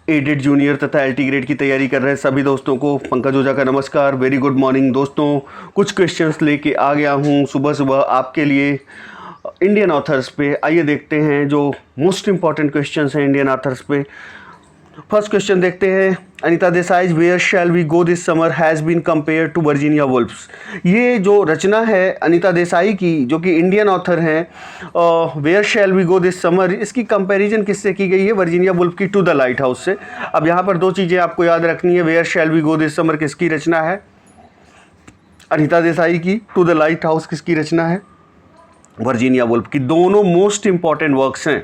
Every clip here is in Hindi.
एडेड जूनियर तथा एलटी ग्रेड की तैयारी कर रहे सभी दोस्तों को पंकज ओझा का नमस्कार। वेरी गुड मॉर्निंग दोस्तों। कुछ क्वेश्चंस लेके आ गया हूँ सुबह सुबह आपके लिए इंडियन ऑथर्स पे। आइए देखते हैं जो मोस्ट इंपॉर्टेंट क्वेश्चंस हैं इंडियन ऑथर्स पे। फर्स्ट क्वेश्चन देखते हैं। Anita Desai where shall we go this summer has been compare to Virginia Woolf's. ये जो रचना है अनीता देसाई की, जो कि इंडियन ऑथर हैं, where shall we go this summer, इसकी कंपैरिजन किससे की गई है? वर्जीनिया वुल्फ की टू द लाइट हाउस से। अब यहाँ पर दो चीज़ें आपको याद रखनी है। Where shall we go this summer किसकी रचना है? अनीता देसाई की। टू द लाइट हाउस किसकी रचना है? वर्जीनिया वुल्फ की। दोनों मोस्ट इंपॉर्टेंट वर्क्स हैं।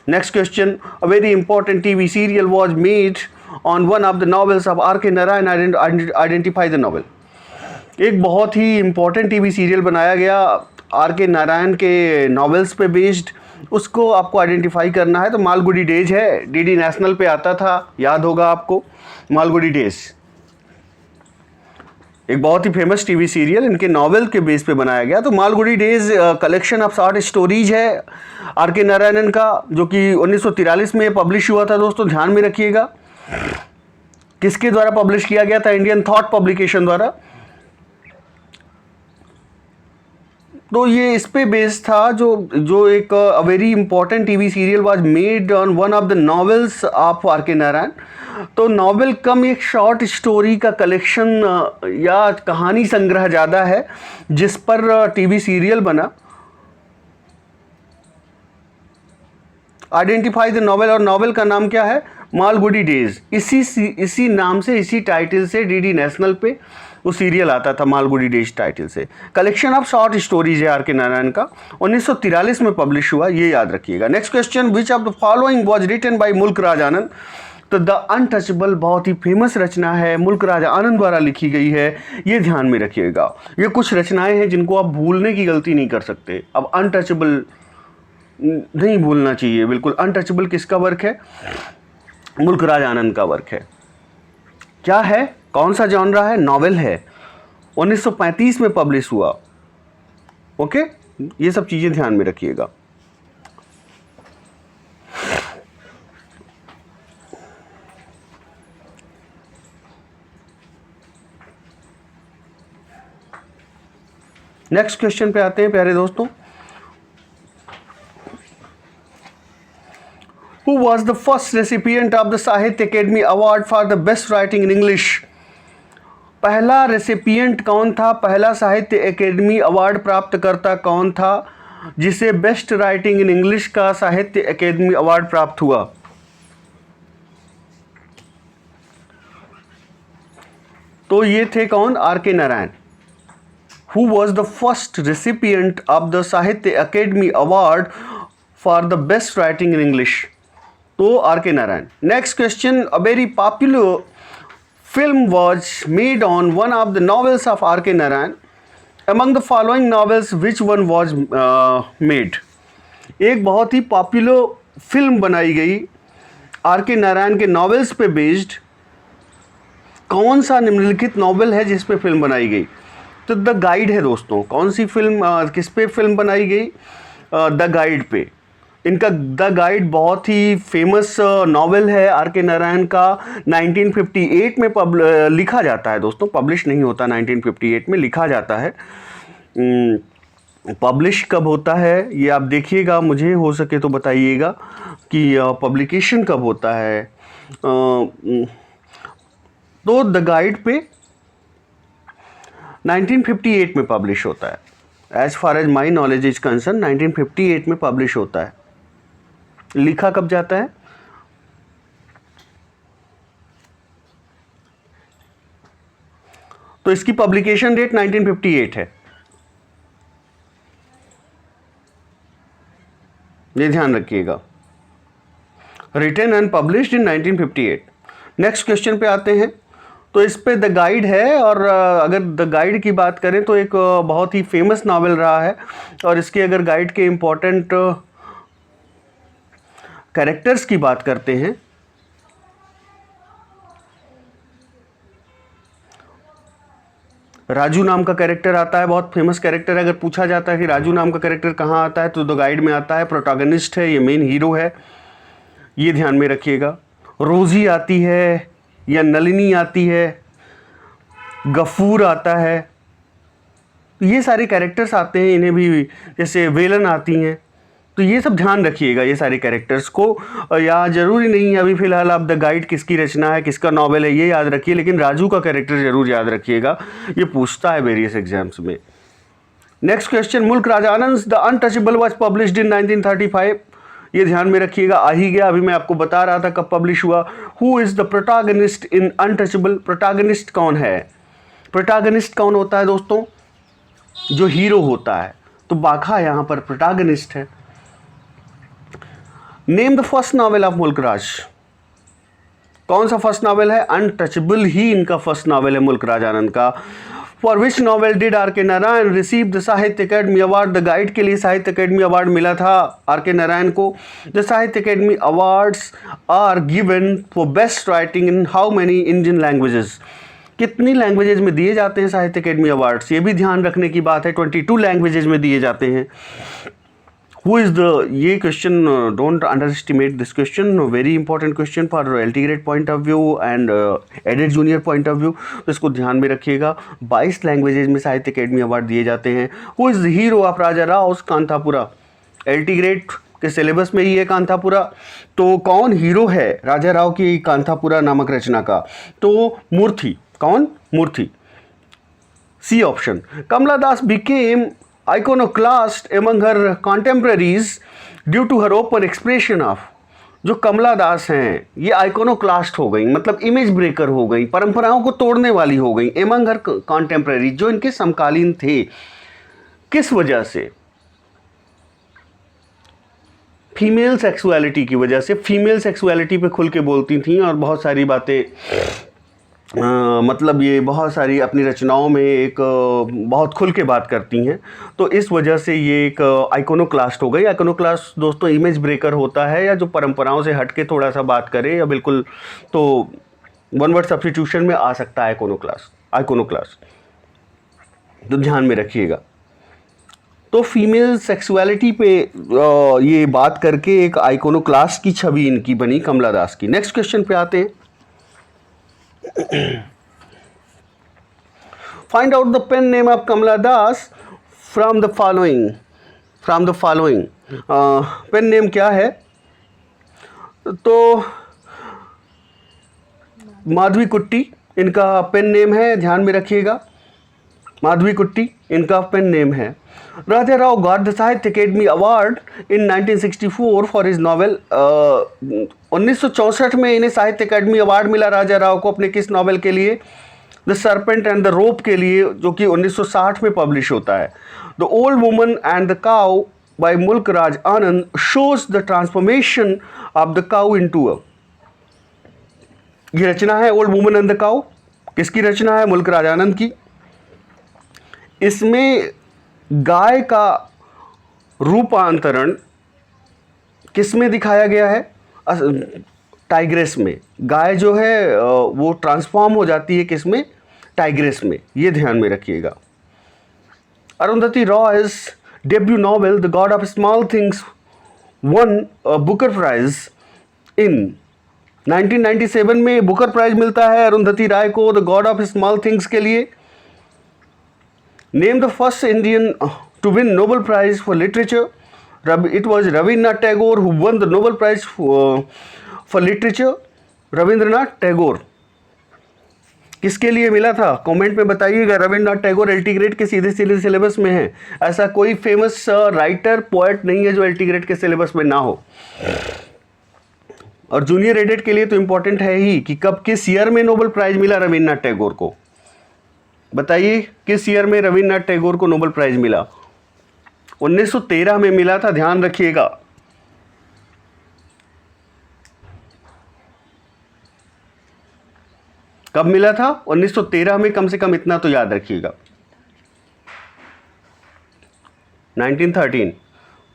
Next question, a very important TV serial was made on one of the novels of R.K. Narayan. Identify the novel. एक बहुत ही इम्पोर्टेंट टीवी सीरियल बनाया गया आर.के. नारायण के नॉवेल्स पे बेस्ड, उसको आपको आइडेंटिफाई करना है। तो मालगुडी डेज है, डीडी नेशनल पे आता था, याद होगा आपको मालगुडी डेज। एक बहुत ही फेमस टीवी सीरियल इनके नॉवेल के बेस पे बनाया गया। तो Malgudi days collection of short stories है आर.के. नारायणन का, जो कि 1943 में पब्लिश हुआ था। दोस्तों ध्यान में रखिएगा किसके द्वारा पब्लिश किया गया था? इंडियन थॉट पब्लिकेशन द्वारा। तो ये इस पे बेस्ड था, जो एक very important TV serial was made on one of the novels of R K. Narayan. तो नॉवेल कम एक शॉर्ट स्टोरी का कलेक्शन या कहानी संग्रह ज़्यादा है जिस पर टीवी सीरियल बना। आइडेंटिफाई द नॉवेल, और नॉवेल का नाम क्या है? मालगुडी डेज। इसी नाम से, इसी टाइटल से डीडी नेशनल पे वो सीरियल आता था, मालगुडी डेज टाइटल से। कलेक्शन ऑफ शॉर्ट स्टोरीज है आर.के. नारायण का, 1943 में पब्लिश हुआ, ये याद रखिएगा। Next question, which of the following was written by Mulk Raj आनंद। तो द अनटचेबल बहुत ही फेमस रचना है, मुल्क राज आनंद द्वारा लिखी गई है, ये ध्यान में रखिएगा। ये कुछ रचनाएं हैं जिनको आप भूलने की गलती नहीं कर सकते। अब अनटचेबल नहीं भूलना चाहिए बिल्कुल। अनटचेबल किसका वर्क है? मुल्क राज आनंद का वर्क है। क्या है? कौन सा जॉनरा है? नॉवेल है, 1935 में पब्लिश हुआ। ओके, ये सब चीजें ध्यान में रखिएगा। नेक्स्ट क्वेश्चन पे आते हैं प्यारे दोस्तों। Who was the first recipient of the Sahitya academy award for the best writing in English? पहला रेसिपिएंट कौन था? पहला साहित्य अकेडमी अवार्ड प्राप्त करता कौन था जिसे बेस्ट राइटिंग इन इंग्लिश का साहित्य अकेडमी अवार्ड प्राप्त हुआ? तो ये थे कौन? R K. Narayan. Who was the first recipient of the Sahitya academy award for the best writing in English? तो R K. Narayan. Next question, a very popular film was made on one of the novels of R K. Narayan. Among the following novels which one was made? एक बहुत ही पॉपुलर फिल्म बनाई गई आर.के. नारायण के नॉवेल्स पे बेस्ड। कौन सा निम्नलिखित नॉवेल है जिस पे फिल्म बनाई गई? तो द गाइड है दोस्तों। कौन सी फिल्म, किस पे फिल्म बनाई गई? द गाइड पे। इनका द गाइड बहुत ही फेमस नॉवेल है आर.के. नारायण का। 1958 में लिखा जाता है दोस्तों, पब्लिश नहीं होता। 1958 में लिखा जाता है। पब्लिश कब होता है ये आप देखिएगा, मुझे हो सके तो बताइएगा कि पब्लिकेशन कब होता है। तो द गाइड पे 1958 में पब्लिश होता है। As far as my knowledge is concern 1958 में पब्लिश होता है। लिखा कब जाता है? तो इसकी पब्लिकेशन डेट 1958 है, ये ध्यान रखिएगा। Written and published in 1958। Next question पे आते हैं। तो इस पे द गाइड है, और अगर द गाइड की बात करें तो एक बहुत ही फेमस नॉवेल रहा है। और इसके अगर गाइड के इम्पोर्टेंट कैरेक्टर्स की बात करते हैं राजू नाम का कैरेक्टर आता है, बहुत फेमस कैरेक्टर है। अगर पूछा जाता है कि राजू नाम का कैरेक्टर कहाँ आता है तो द गाइड में आता है। प्रोटैगनिस्ट है, ये मेन हीरो है, ये ध्यान में रखिएगा। रोजी आती है या नलिनी आती है, गफूर आता है, तो ये सारे कैरेक्टर्स आते हैं, इन्हें भी, जैसे वेलन आती हैं, तो ये सब ध्यान रखिएगा ये सारे कैरेक्टर्स को। या ज़रूरी नहीं है अभी फ़िलहाल आप द गाइड किसकी रचना है, किसका नॉवेल है, ये याद रखिए, लेकिन राजू का कैरेक्टर ज़रूर याद रखिएगा, ये पूछता है वेरियस एग्जाम्स में। Next question, Mulk Raj Anand the untouchable was published in 1935, ये ध्यान में रखिएगा, आ ही गया, अभी मैं आपको बता रहा था कब पब्लिश हुआ। Who is the protagonist in untouchable, protagonist कौन है? प्रोटैगनिस्ट कौन होता है दोस्तों? जो हीरो होता है, तो बाघा यहाँ पर प्रोटैगनिस्ट है। Name the first novel of मुल्क राज, कौन सा फर्स्ट नॉवेल है? अनटचेबल ही इनका फर्स्ट नॉवेल है मुल्क राज आनंद का। For which novel did are K Narayan receive the Sahitya academy award, the guide के लिए साहित्य अकेडमी अवार्ड मिला था आर के नारायण को। The Sahitya Akademi awards are given for best writing in how many Indian languages, कितनी लैंग्वेजेज में दिए जाते हैं साहित्य अकेडमी अवार्ड्स, ये भी ध्यान रखने की बात है, 22 लैंग्वेजेज में दिए जाते हैं। हु इज़ द, ये question don't underestimate this question, very important question for L T grade point of view and aided junior point of view, तो इसको ध्यान में रखिएगा। 22 लैंग्वेजेज में साहित्य अकेडमी अवार्ड दिए जाते हैं। Who is the hero of Raja Rao Kanthapura, L T grade के सिलेबस में ही है कांतापुरा, तो कौन हीरो है राजा राव की कांतापुरा नामक रचना का? तो मूर्ति, कौन? मूर्ति, C option. Kamala Das became iconoclast among her contemporaries due to her open expression of, जो कमला दास हैं ये आइकोनोक्लास्ट हो गई, मतलब इमेज ब्रेकर हो गई, परंपराओं को तोड़ने वाली हो गई, एमंग हर कॉन्टेम्प्रेरी, जो इनके समकालीन थे। किस वजह से? फीमेल सेक्सुअलिटी की वजह से, फीमेल सेक्सुअलिटी पे खुल के बोलती थी और बहुत सारी बातें, मतलब ये बहुत सारी अपनी रचनाओं में एक बहुत खुल के बात करती हैं, तो इस वजह से ये एक आइकोनोक्लास्ट हो गई। आइकोनोक्लास्ट दोस्तों इमेज ब्रेकर होता है, या जो परंपराओं से हट के थोड़ा सा बात करे, या बिल्कुल, तो वन वर्ड सब्स्टिट्यूशन में आ सकता है आइकोनोक्लास्ट, तो ध्यान में रखिएगा। तो फीमेल सेक्सुअलिटी पे ये बात करके एक आइकोनोक्लास्ट की छवि इनकी बनी कमला दास की। नेक्स्ट क्वेश्चन पे आते हैं। Find out the pen name of Kamala Das from the following. Pen name क्या है? तो माधवी कुट्टी इनका पेन नेम है, ध्यान में रखिएगा, माधवी कुट्टी इनका पेन नेम है। राजा Rao got the Sahitya academy award in 1964 for his novel, 1964 में इन्हें साहित्य अकेडमी अवार्ड मिला राजा राव को अपने किस नॉवेल के लिए? The serpent and the rope के लिए, जो कि 1960 में पब्लिश होता है। The old woman and the cow by Mulk Raj Anand shows the transformation of the cow into a, ये रचना है old woman and the cow, किसकी रचना है? मुल्क राज आनंद की। इसमें गाय का रूपांतरण किस में दिखाया गया है? टाइग्रेस में। गाय जो है वो ट्रांसफॉर्म हो जाती है किस में? टाइग्रेस में, ये ध्यान में रखिएगा। Arundhati Roy's debut novel the god of small things won Booker Prize in 1997 में बुकर प्राइज मिलता है अरुंधति राय को the god of small things के लिए। Name the first Indian to win Nobel prize for literature, it was Rabindranath Tagore who won the Nobel Prize for Literature. Rabindranath Tagore, किसके लिए मिला था? कमेंट में बताइएगा। Rabindranath Tagore L T grade के सीधे सीधे सिलेबस में है, ऐसा कोई फेमस राइटर पोएट नहीं है जो एल टी ग्रेड के सिलेबस में ना हो। और जूनियर एडेड के लिए तो इंपॉर्टेंट है ही कि कब, किस ईयर में नोबेल प्राइज मिला रविंद्रनाथ टैगोर को, बताइए किस ईयर में रविंद्रनाथ टैगोर को नोबेल प्राइज मिला? 1913 में मिला था, ध्यान रखिएगा। कब मिला था? 1913 में, कम से कम इतना तो याद रखिएगा। 1913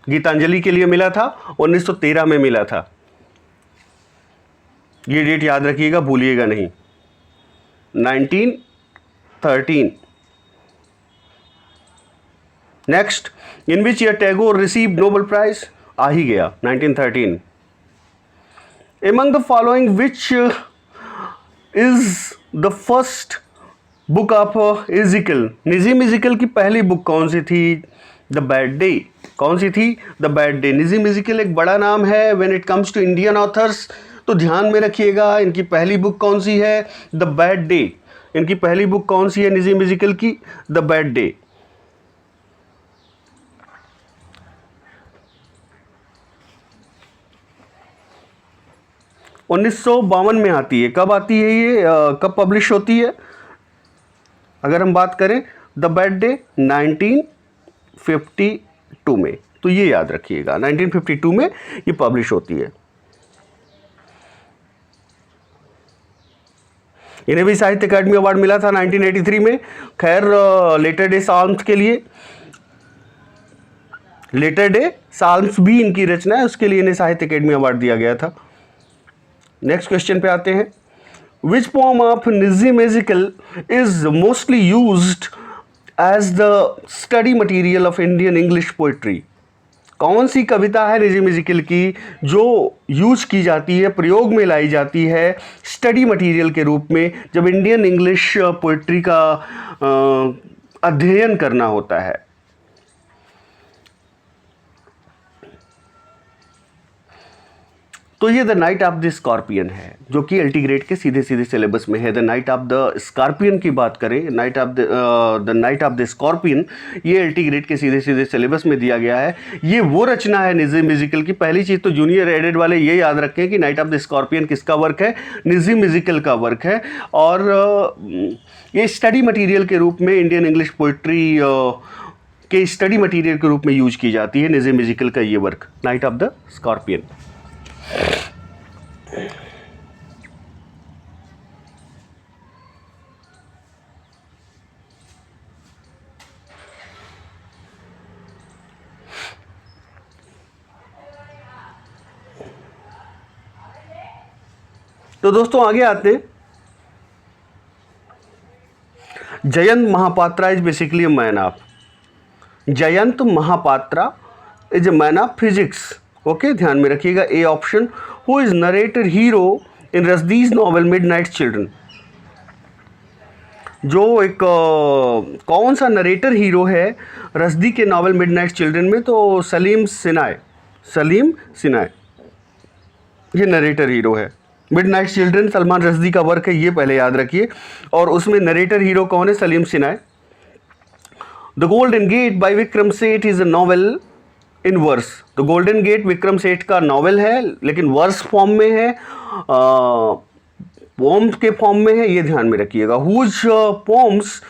गीतांजलि के लिए मिला था, 1913 में मिला था, ये डेट याद रखिएगा, भूलिएगा नहीं। 1913। Next, in which year Tagore receive Nobel Prize, आ ही गया 1913। Among the following which is the first book of Ezekiel, Nissim Ezekiel की पहली बुक कौन सी थी? The bad day. कौन सी थी? The bad day. Nissim Ezekiel एक बड़ा नाम है when it comes to Indian authors, तो ध्यान में रखिएगा इनकी पहली बुक कौन सी है? The bad day. इनकी पहली बुक कौन सी है निज़ीम इजिकल की? The bad day. (1952) में आती है। कब आती है ये, कब पब्लिश होती है? अगर हम बात करें द बैड डे 1952 में, तो ये याद रखिएगा 1952 में ये पब्लिश होती है। इन्हें भी साहित्य अकादमी अवार्ड मिला था 1983 में। खैर लेटर डे साल्म्स के लिए, लेटर डे साल्म्स भी इनकी रचना है, उसके लिए इन्हें साहित्य अकादमी अवार्ड दिया गया था। नेक्स्ट क्वेश्चन पे आते हैं। Which poem of Nissim Ezekiel is mostly used as the study material of Indian English poetry? कौन सी कविता है निज़ीम इजिकल की जो यूज की जाती है, प्रयोग में लाई जाती है स्टडी मटेरियल के रूप में जब इंडियन इंग्लिश पोइट्री का अध्ययन करना होता है? तो ये the night of the scorpion है, जो कि एलटी ग्रेड के सीधे सीधे सिलेबस में है। The night of the scorpion की बात करें, नाइट ऑफ द स्कॉर्पियन, ये एलटी ग्रेड के सीधे सीधे सिलेबस में दिया गया है। ये वो रचना है निज़ीम इजिकल की। पहली चीज़ तो जूनियर एडेड वाले ये याद रखें कि नाइट ऑफ द स्कॉर्पियन किसका वर्क है? निज़ीम इजिकल का वर्क है। और ये स्टडी मटीरियल के रूप में इंडियन इंग्लिश पोइट्री के स्टडी मटीरियल के रूप में यूज की जाती है निज़ीम इजिकल का ये work, night of the scorpion. तो दोस्तों आगे आते हैं। Jayanta Mahapatra is basically a man of, Jayanta Mahapatra is a man of physics. Okay, ध्यान में रखिएगा A option. Who is narrator hero in Rushdie's novel midnight children? जो एक कौन सा नरेटर हीरो है रजदी के नॉवल मिडनाइट चिल्ड्रन में? तो सलीम सिनाय, सलीम सिनाय ये नरेटर हीरो है। मिडनाइट चिल्ड्रन सलमान रजदी का वर्क है, ये पहले याद रखिए। और उसमें नरेटर हीरो कौन है? Saleem Sinai. The golden gate by Vikram Seth is a novel in verse. The golden gate Vikram Seth का नॉवेल है, लेकिन वर्स फॉर्म में है, पोम्स के फॉर्म में है, ये ध्यान में रखिएगा। Whose poems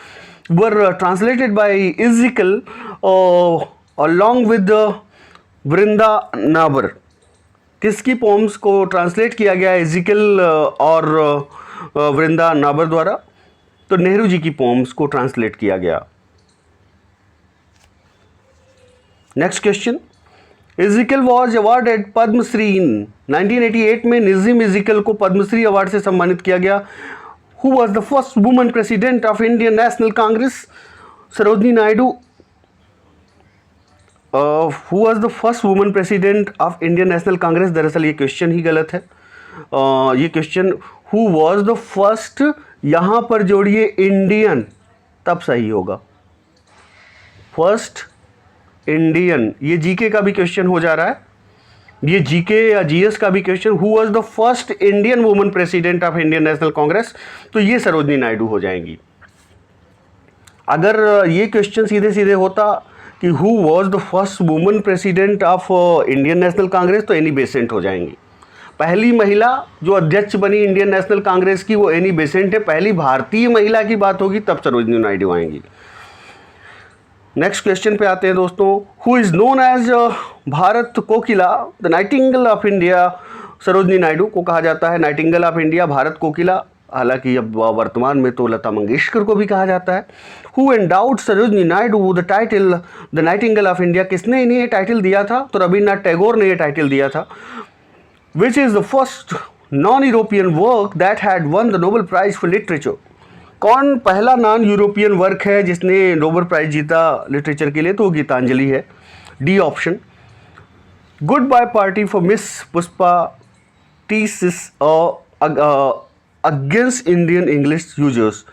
were translated by Ezekiel along with Vrinda Nabar. किसकी पोम्स को ट्रांसलेट किया गया इजिकल और वृंदा नाबर द्वारा? तो नेहरू जी की पोम्स को ट्रांसलेट किया गया। Next question. Ezekiel was awarded Padmashri in 1988 में निज़ीम इजिकल को पद्मश्री अवार्ड से सम्मानित किया गया। Who was the first woman president of Indian national Congress? Sarojini Naidu. Who was the first woman president of Indian national Congress? दरअसल ये क्वेश्चन ही गलत है। ये question who was the first, यहाँ पर जोड़िए इंडियन, तब सही होगा। फर्स्ट इंडियन, ये जीके का भी क्वेश्चन हो जा रहा है, ये जीके या जीएस का भी question. Who was the first Indian woman president of Indian national Congress? तो ये सरोजनी नायडू हो जाएंगी। अगर ये क्वेश्चन सीधे सीधे होता कि who was the first woman president of Indian national Congress, तो एनी बेसेंट हो जाएंगी। पहली महिला जो अध्यक्ष बनी इंडियन नेशनल कांग्रेस की वो एनी बेसेंट है। पहली भारतीय महिला की बात होगी तब सरोजनी नायडू आएंगी। नेक्स्ट क्वेश्चन पे आते हैं दोस्तों। Who is known as Bharat Kokila the nightingale of India? Sarojini Naidu को कहा जाता है nightingale of India, Bharat Kokila. हालांकि अब वर्तमान में तो लता मंगेशकर को भी कहा जाता है। Who endowed Sarojini Naidu the title the nightingale of India? किसने इन्हें ये टाइटल दिया था? तो रविन्द्रनाथ टैगोर ने ये टाइटल दिया था। Which is the first non European work that had won the Nobel prize for literature? कौन पहला नॉन यूरोपियन वर्क है जिसने नोबेल प्राइज जीता लिटरेचर के लिए? तो गीतांजलि है, D option. Goodbye party for miss Pushpa thesis against Indian English users.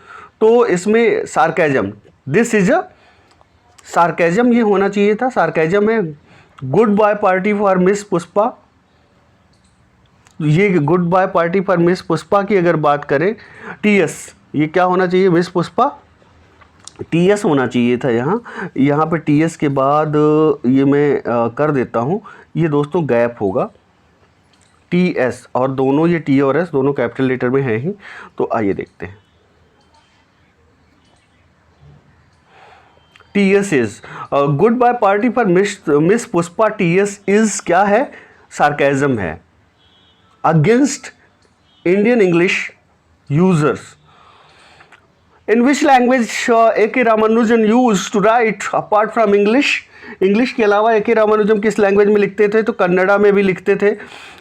तो इसमें sarcasm, this is a sarcasm ये होना चाहिए था, सार्केजम है। Goodbye party for miss Pushpa, ये goodbye party for miss Pushpa की अगर बात करें, टीएस, ये क्या होना चाहिए, मिस पुष्पा, टीएस होना चाहिए था यहाँ पे टीएस के बाद ये मैं कर देता हूँ, ये दोस्तों गैप होगा, टीएस, और दोनों ये टी और एस दोनों कैपिटल लेटर में हैं ही। तो आइए देखते हैं, T S is goodbye party for miss Pushpa, T S is क्या है, सार्केजम है against Indian English users. In which language A.K. Ramanujan used to write apart from English? English के अलावा A.K. रामानुजम किस लैंग्वेज में लिखते थे, तो कन्नड़ा में भी लिखते थे।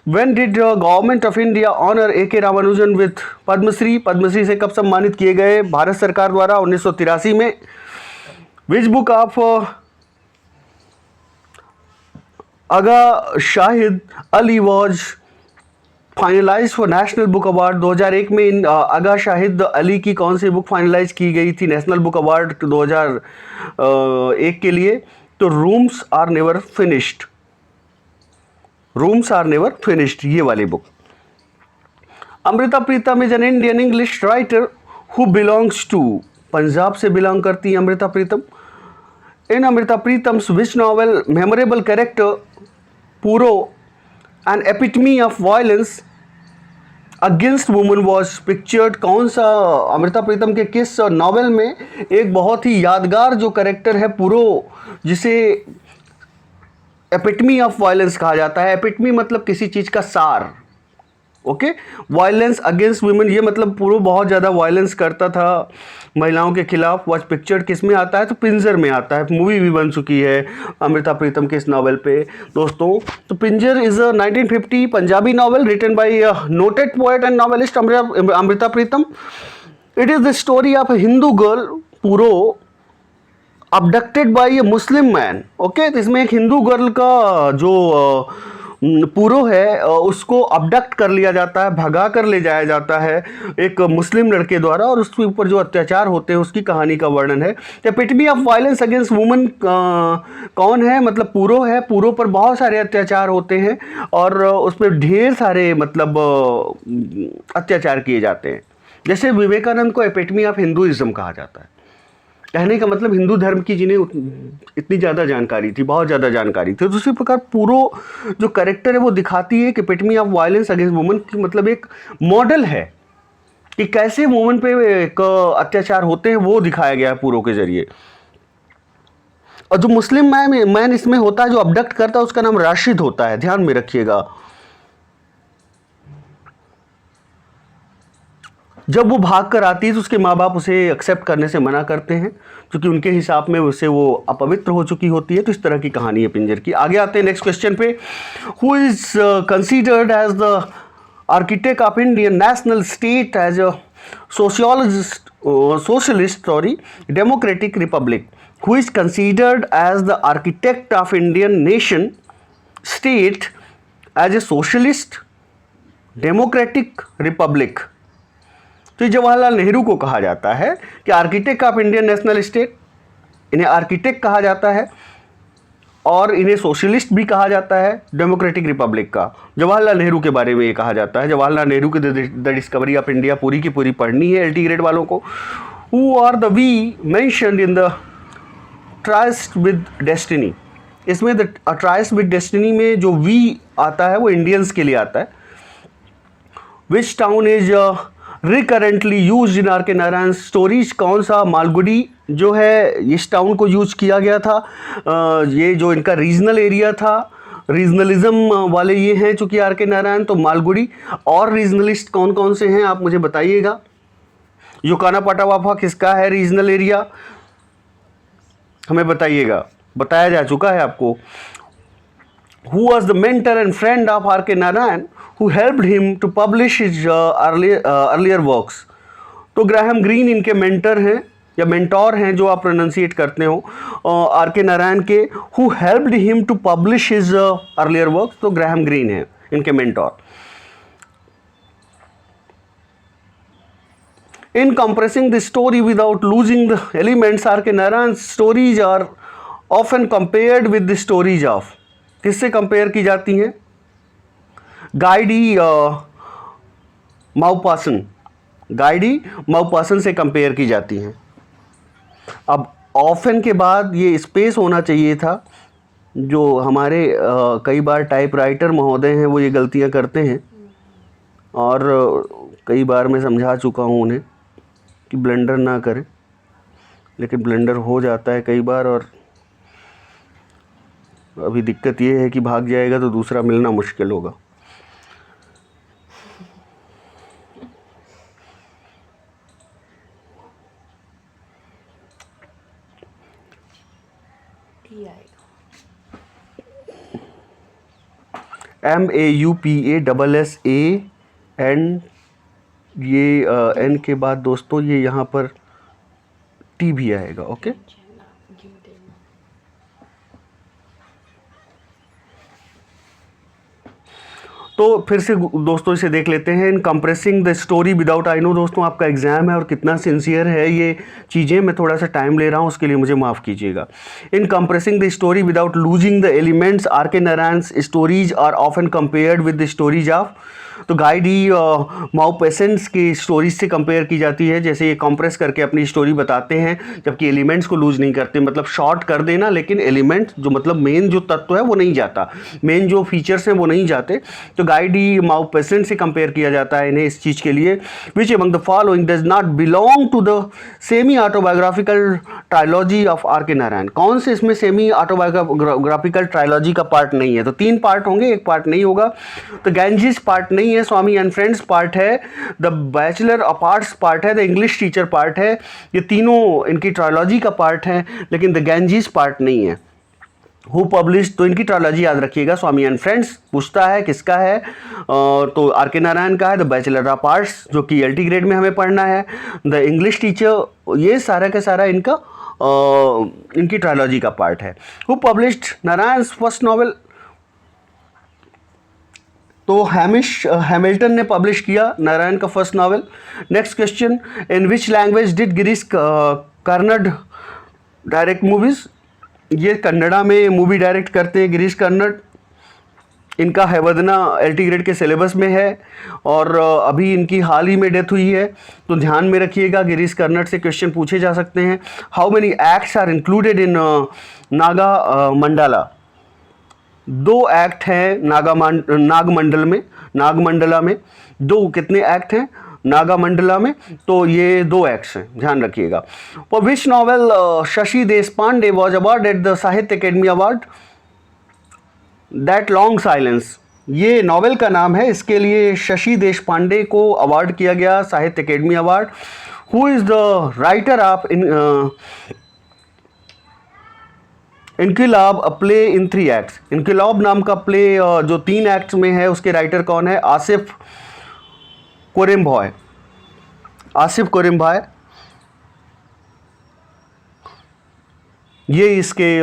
When did government of India honour A.K. Ramanujan with Padmashri, Padmashri से कब सम्मानित किए गए, भारत सरकार द्वारा 1983 में। Which book of Agha Shahid Ali was finalize for national book award, 2001 में इन आगा शाहिद अली की कौन सी बुक फाइनलाइज की गई थी नेशनल बुक अवार्ड 2001 के लिए, तो rooms are never finished, rooms are never finished, ये वाली book. Amrita Pritam is an Indian English writer who belongs to, Punjab से बिलोंग करती है Amrita Pritam. In Amrita Pritam's which novel memorable character Puro an epitome of violence against woman was pictured, कौन सा अमृता प्रीतम के किस नॉवेल में एक बहुत ही यादगार जो कैरेक्टर है पूरो, जिसे एपिटमी ऑफ वायलेंस कहा जाता है। एपिटमी मतलब किसी चीज़ का सार, ओके। वायलेंस अगेंस्ट वुमेन, ये मतलब पूरा बहुत ज़्यादा वायलेंस करता था महिलाओं के खिलाफ। वॉज पिक्चर्ड किस में आता है, तो पिंजर में आता है, मूवी भी बन चुकी है अमृता प्रीतम के इस नावल पे दोस्तों। तो Pinjar is a 1950 Punjabi novel written by noted poet and novelist Amrita Pritam. It is the story of a Hindu girl Puro abducted by a Muslim man, okay. तो इसमें एक हिंदू गर्ल का जो पूरो है उसको अबडक्ट कर लिया जाता है, भगा कर ले जाया जाता है एक मुस्लिम लड़के द्वारा, और उसके ऊपर जो अत्याचार होते हैं उसकी कहानी का वर्णन है। Epitome of violence against women कौन है, मतलब पूरो है। पूरो पर बहुत सारे अत्याचार होते हैं और उस पर ढेर सारे मतलब अत्याचार किए जाते हैं। जैसे विवेकानंद को एपिटमी ऑफ हिंदुइज्म कहा जाता है, कहने का मतलब हिंदू धर्म की जिन्हें इतनी ज़्यादा जानकारी थी, बहुत ज़्यादा जानकारी थी। तो दूसरी प्रकार पूरो जो कैरेक्टर है वो दिखाती है कि epitome of violence against women की मतलब एक मॉडल है कि कैसे वुमेन पे एक अत्याचार होते हैं, वो दिखाया गया है पूरो के जरिए। और जो मुस्लिम मैन इसमें होता है जो अबडक्ट करता है उसका नाम राशिद होता है, ध्यान में रखिएगा। जब वो भाग कर आती है तो उसके माँ बाप उसे एक्सेप्ट करने से मना करते हैं क्योंकि उनके हिसाब में उसे वो अपवित्र हो चुकी होती है। तो इस तरह की कहानी है पिंजर की। आगे आते हैं नेक्स्ट क्वेश्चन पे। Who is considered as the architect of Indian national state as a socialist democratic republic. Who is considered as the architect of Indian nation state as a socialist democratic republic. तो जवाहरलाल नेहरू को कहा जाता है कि architect of Indian national state, इन्हें आर्किटेक्ट कहा जाता है और इन्हें सोशलिस्ट भी कहा जाता है डेमोक्रेटिक रिपब्लिक का। जवाहरलाल नेहरू के बारे में ये कहा जाता है। जवाहरलाल नेहरू की द डिस्कवरी ऑफ इंडिया पूरी की पूरी पढ़नी है LT ग्रेड वालों को। Who are the we mentioned in the tryst with destiny. इसमें द ट्राइस्ट विद डेस्टिनी में जो वी आता है वो इंडियंस के लिए आता है। Which town is recurrently use in R K Narayan stories. कौन सा, मालगुडी जो है इस टाउन को यूज किया गया था। ये जो इनका रीजनल एरिया था, रीजनलिज्म वाले ये हैं चूँकि आर के नारायण, तो मालगुडी। और रीजनलिस्ट कौन कौन से हैं आप मुझे बताइएगा। युकाना पटावाफा किसका है रीजनल एरिया, हमें बताइएगा, बताया जा चुका है आपको। Who was the mentor and friend of R.K. Narayan who helped him to publish his earlier works? तो ग्राहम ग्रीन इनके मेंटर हैं या मेंटोर हैं जो आप प्रोनाउंसिएट करते हो R.K. नारायण के। Who helped him to publish his earlier works? तो ग्राहम ग्रीन है इनके mentor. In compressing the story without losing the elements, R.K. Narayan's stories are often compared with the stories of, किससे कंपेयर की जाती हैं? गाइडी माउपासन, गाइडी माउपासन से कंपेयर की जाती हैं। अब ऑफन के बाद ये स्पेस होना चाहिए था, जो हमारे कई बार टाइपराइटर महोदय हैं वो ये गलतियां करते हैं, और कई बार मैं समझा चुका हूँ उन्हें कि ब्लेंडर ना करें, लेकिन ब्लेंडर हो जाता है कई बार, और अभी दिक्कत ये है कि भाग जाएगा तो दूसरा मिलना मुश्किल होगा। MAUPASSA एंड ये N के बाद दोस्तों ये यहाँ पर T भी आएगा। ओके, तो फिर से दोस्तों इसे देख लेते हैं। In compressing the story without, I know दोस्तों आपका एग्जाम है और कितना सिंसियर है ये चीज़ें, मैं थोड़ा सा टाइम ले रहा हूँ, उसके लिए मुझे माफ़ कीजिएगा। In compressing the story without losing the elements, R.K. Narayan's stories are often compared with the stories of, तो गाइडी माउपेसेंस की स्टोरीज से कंपेयर की जाती है, जैसे ये कंप्रेस करके अपनी स्टोरी बताते हैं, जबकि एलिमेंट्स को लूज नहीं करते, मतलब शॉर्ट कर देना, लेकिन एलिमेंट जो मतलब मेन जो तत्व है वो नहीं जाता, मेन जो फीचर्स हैं वो नहीं जाते, तो गाइडी माउपेसेंट से कंपेयर किया जाता है इन्हें इस चीज़ के लिए। Which among the following does not belong to the semi autobiographical trilogy of R.K. Narayan, कौन से इसमें सेमी ऑटोबायोग्राफिकल ट्रायोलॉजी का पार्ट नहीं है? तो 3 पार्ट होंगे, एक पार्ट नहीं होगा। तो गैंजीज पार्ट नहीं है, स्वामी एंड फ्रेंड्स पार्ट है, the bachelor of arts part है, द इंग्लिश टीचर पार्ट है, ये तीनों इनकी ट्रायोलॉजी का पार्ट है, लेकिन द गैंजीज पार्ट नहीं है। हु पब्लिश, तो इनकी ट्रायोलॉजी याद रखिएगा, स्वामी एंड फ्रेंड्स पूछता है किसका है, तो R.K. नारायण का है, द बैचलर ऑफ आर्ट्स जो कि LT ग्रेड में हमें पढ़ना है, द इंग्लिश टीचर, ये सारा का सारा इनका इनकी ट्रायोलॉजी का पार्ट है। हु पब्लिश्ड नारायण्स फर्स्ट नॉवेल, तो हैमिल्टन ने पब्लिश किया नारायण का first novel. Next question, in which language did Girish Karnad direct movies, ये कन्नड़ा में मूवी डायरेक्ट करते हैं गिरीश कर्नाड, इनका हैवदना LT ग्रेड के सिलेबस में है, और अभी इनकी हाल ही में डेथ हुई है, तो ध्यान में रखिएगा गिरीश कर्नाड से क्वेश्चन पूछे जा सकते हैं। How many acts are included in Naga Mandala, 2 act हैं नागमंडला में 2 कितने एक्ट हैं नागामंडला में, तो ये 2 एक्ट्स हैं, ध्यान रखिएगा। For which novel Shashi Deshpande was awarded the Sahitya academy award, that long silence, ये नॉवेल का नाम है, इसके लिए शशि देशपांडे को अवार्ड किया गया Sahitya academy award. Who is the writer of Inquilab, a play in 3 acts, Inquilab नाम का प्ले जो 3 एक्ट्स में है, उसके राइटर कौन है? आसिफ कोरेम्भॉय, आसिफ कोरेम्भॉय, ये इसके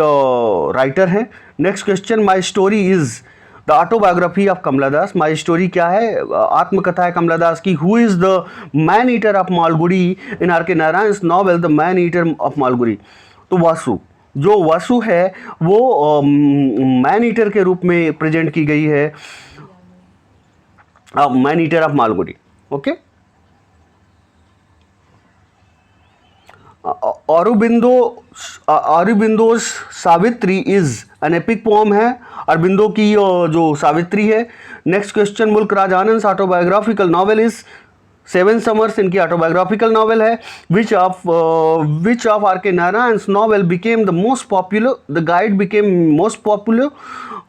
राइटर हैं। Next question, my story is the autobiography of Kamala Das, my story क्या है? आत्मकथा है कमला दास की। Who is the man eater of Malgudi in R.K. Narayan's novel the man eater of Malgudi, तो वासु, जो वासु है वो मैन ईटर के रूप में प्रेजेंट की गई है, man eater of Malgudi. Okay, Aurobindo's Savitri is an epic poem है, अरबिंदो की जो सावित्री है। Next question, Mulk Raj Anand autobiographical novel is 7 summers, इनकी ऑटोबायोग्राफिकल नॉवेल है। Which of R.K. Narayan's novel became the most popular, the guide became most popular.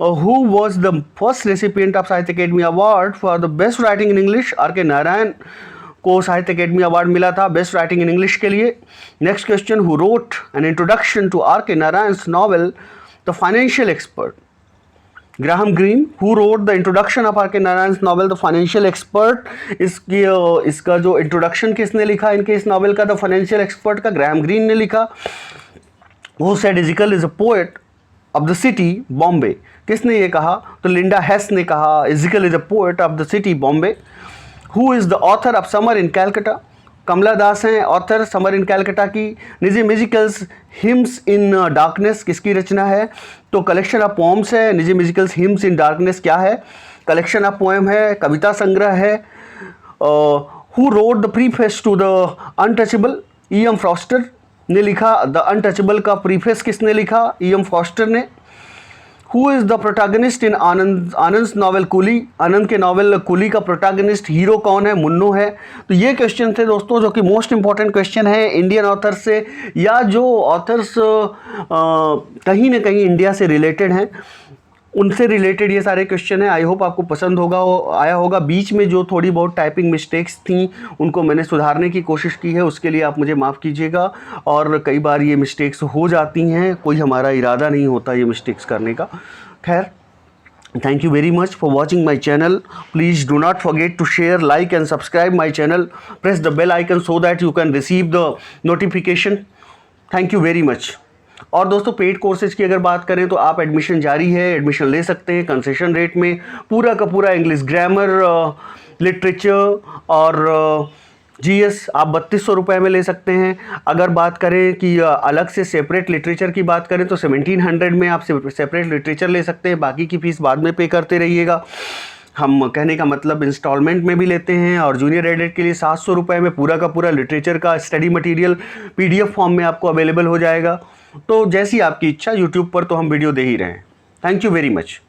Who was the first recipient of Sahitya academy award for the best writing in English, R.K. Narayan को साहित्य अकेडमी अवार्ड मिला था बेस्ट राइटिंग इन इंग्लिश के लिए। Next question, who wrote an introduction to R.K. Narayan's novel the financial expert, Graham Greene. Who wrote the introduction of R.K. Narayan's novel the financial expert, इसका जो इंट्रोडक्शन किसने लिखा इनके इस नॉवेल का, द फाइनेंशियल एक्सपर्ट का ग्राहम ग्रीन ने लिखा। Who said Ezekiel is a poet of the city Bombay, किसने ये कहा? तो लिंडा हेस ने कहा Ezekiel is a poet of the city Bombay. Who is the author of summer in Calcutta, Kamala Das हैं ऑथर, समर इन कैलकाटा की। निजी म्यूजिकल्स हिम्स इन डार्कनेस किसकी रचना है? तो कलेक्शन ऑफ पोम्स है। निजी म्यूजिकल्स हिम्स इन डार्कनेस क्या है? कलेक्शन ऑफ पोएम है, कविता संग्रह है। Who wrote the preface to the untouchable? E.M. Forster ने लिखा। द अनटचेबल का प्रीफेस किसने लिखा? E.M. फॉस्टर ने। Who is the protagonist in Anand novel coolie? Anand के नॉवेल कूली का प्रोटैगनिस्ट हीरो कौन है? मुन्नो है। तो ये क्वेश्चन थे दोस्तों जो कि मोस्ट इंपॉर्टेंट क्वेश्चन है इंडियन ऑथर से, या जो ऑथर्स कहीं ना कहीं इंडिया से रिलेटेड हैं उनसे रिलेटेड ये सारे क्वेश्चन हैं। आई होप आपको पसंद आया होगा। बीच में जो थोड़ी बहुत टाइपिंग मिस्टेक्स थी उनको मैंने सुधारने की कोशिश की है, उसके लिए आप मुझे माफ़ कीजिएगा। और कई बार ये मिस्टेक्स हो जाती हैं, कोई हमारा इरादा नहीं होता ये मिस्टेक्स करने का। खैर, thank you very much for watching my channel. Please do not forget to share, like and subscribe my channel. Press the bell icon so that you can receive the notification. Thank you very much. और दोस्तों पेड कोर्सेज की अगर बात करें तो आप एडमिशन जारी है, एडमिशन ले सकते हैं कंसेशन रेट में। पूरा का पूरा इंग्लिश ग्रामर, लिटरेचर और जीएस आप 3200 रुपये में ले सकते हैं। अगर बात करें कि अलग से सेपरेट लिटरेचर की बात करें तो 1700 में आप सेपरेट लिटरेचर ले सकते हैं, बाकी की फ़ीस बाद में पे करते रहिएगा। हम कहने का मतलब इंस्टॉलमेंट में भी लेते हैं। और जूनियर एडिट के लिए 700 रुपये में पूरा का पूरा लिटरेचर का स्टडी मटेरियल PDF फॉर्म में आपको अवेलेबल हो जाएगा। तो जैसी आपकी इच्छा, यूट्यूब पर तो हम वीडियो दे ही रहे हैं। Thank you very much.